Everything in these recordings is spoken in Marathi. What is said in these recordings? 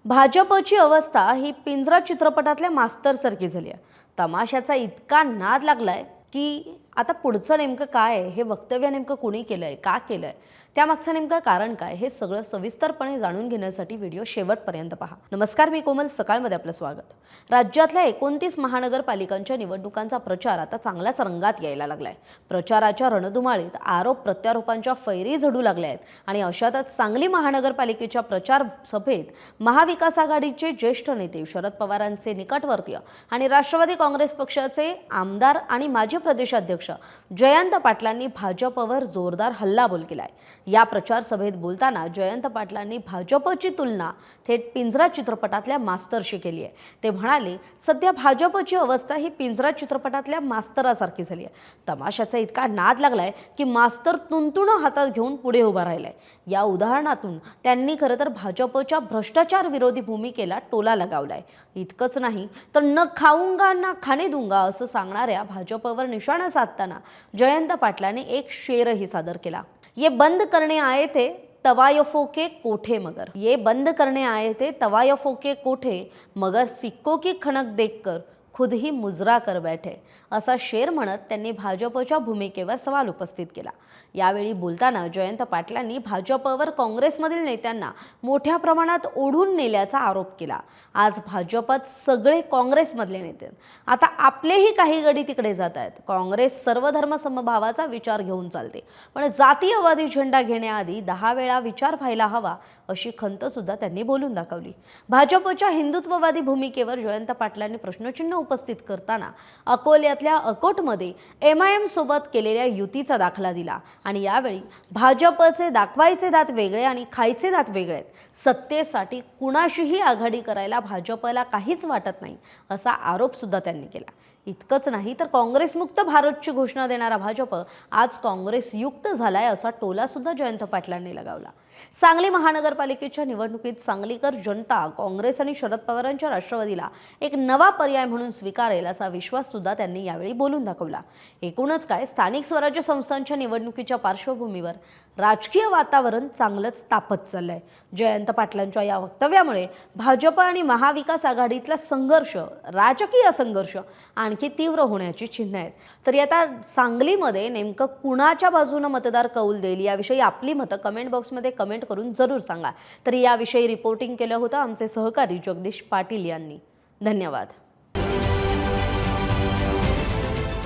भाजपची अवस्था ही पिंजरा चित्रपटातल्या मास्तरसारखी झाली आहे। तमाशाचा इतका नाद लागलाय की आता पुढचं नेमकं काय आहे, हे वक्तव्य नेमकं कोणी केलंय, का केलंय, त्यामागचं नेमकं कारण काय, हे सगळं सविस्तरपणे जाणून घेण्यासाठी व्हिडिओ शेवटपर्यंत पहा। नमस्कार, मी कोमल, सकाळमध्ये आपलं स्वागत। राज्यातल्या 29 महानगरपालिकांच्या निवडणुकांचा प्रचार आता चांगल्याच रंगात यायला लागलाय। प्रचाराच्या रणधुमाळीत आरोप प्रत्यारोपांच्या फैरी झडू लागल्या आहेत आणि अशातच सांगली महानगरपालिकेच्या प्रचार सभेत महाविकास आघाडीचे ज्येष्ठ नेते शरद पवारांचे निकटवर्तीय आणि राष्ट्रवादी काँग्रेस पक्षाचे आमदार आणि माजी प्रदेशाध्यक्ष जयंत पाटलांनी भाजपवर जोरदार हल्लाबोल केलाय। या प्रचार सभेत बोलताना जयंत पाटलांनी भाजपची तुलना थेट पिंजरा चित्रपटातल्या मास्तरशी केली आहे। ते म्हणाले, सध्या भाजपची अवस्था ही पिंजरा चित्रपटातल्या मास्तरासारखी झाली आहे। तमाशाचा इतका नाद लागलाय की मास्तर तुंतुण हातात घेऊन पुढे उभा राहिलाय। या उदाहरणातून त्यांनी खरं तर भाजपच्या भ्रष्टाचार विरोधी भूमिकेला टोला लगावलाय। इतकंच नाही तर न खाऊंगा ना खाने दूंगा असं सांगणाऱ्या भाजपवर निशाणा साधताना जयंत पाटलांनी एक शेरही सादर केला। ये बंद करने आए थे तवायफों के कोठे मगर, ये बंद करने आए थे तवायफों के कोठे मगर सिक्कों की खनक देखकर खुद ही मुजरा कर बैठे, असा शेर म्हणत त्यांनी भाजपच्या भूमिकेवर सवाल उपस्थित केला। यावेळी बोलताना जयंत पाटलांनी भाजपवर काँग्रेसमधील नेत्यांना मोठ्या प्रमाणात ओढून नेल्याचा आरोप केला। आज भाजपात सगळे काँग्रेसमधले नेते, आता आपलेही काही गडी तिकडे जात आहेत। काँग्रेस सर्वधर्म समभावाचा विचार घेऊन चालते, पण जातीयवादी झेंडा घेण्याआधी 10 वेळा विचार व्हायला हवा, अशी खंत सुद्धा त्यांनी बोलून दाखवली। भाजपच्या हिंदुत्ववादी भूमिकेवर जयंत पाटलांनी प्रश्नचिन्ह उपस्थित करताना अकोल्यातल्या अकोटमध्ये MIM सोबत केलेल्या युतीचा दाखला दिला आणि यावेळी भाजपचे दाखवायचे दात वेगळे आणि खायचे दात वेगळे आहेत। सत्तेसाठी कुणाशीही आघाडी करायला भाजपला काहीच वाटत नाही, असा आरोप सुद्धा त्यांनी केला। इतकंच नाही तर काँग्रेसमुक्त भारतची घोषणा देणारा भाजप आज काँग्रेस युक्त झालाय, असा टोला सुद्धा जयंत पाटलांनी लगावला। सांगली महानगरपालिकेच्या निवडणुकीत सांगलीकर जनता काँग्रेस आणि शरद पवारांच्या राष्ट्रवादीला एक नवा पर्याय म्हणून स्वीकारेल, असा विश्वास सुद्धा त्यांनी यावेळी बोलून दाखवला। एकूणच काय, स्थानिक स्वराज्य संस्थांच्या निवडणुकीच्या पार्श्वभूमीवर राजकीय वातावरण चांगलंच तापत चाललंय। जयंत पाटलांच्या या वक्तव्यामुळे भाजप आणि महाविकास आघाडीतला संघर्ष, राजकीय संघर्ष आणखी तीव्र होण्याची चिन्ह आहेत। तर आता सांगलीमध्ये नेमकं कुणाच्या बाजूने मतदार कौल देईल, याविषयी आपली मतं कमेंट बॉक्समध्ये कमेंट करून जरूर सांगा। तर याविषयी रिपोर्टिंग केलं होतं आमचे सहकारी जगदीश पाटील यांनी। धन्यवाद।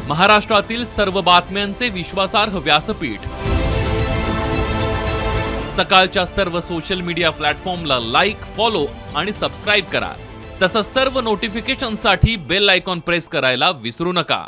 महाराष्ट्रातील सर्व बातम्यांचे विश्वासार्ह व्यासपीठ, सकाळच्या सर्व सोशल मीडिया प्लॅटफॉर्मला लाईक, फॉलो आणि सबस्क्राईब करा। तसंच सर्व नोटिफिकेशनसाठी बेल आयकॉन प्रेस करायला विसरू नका।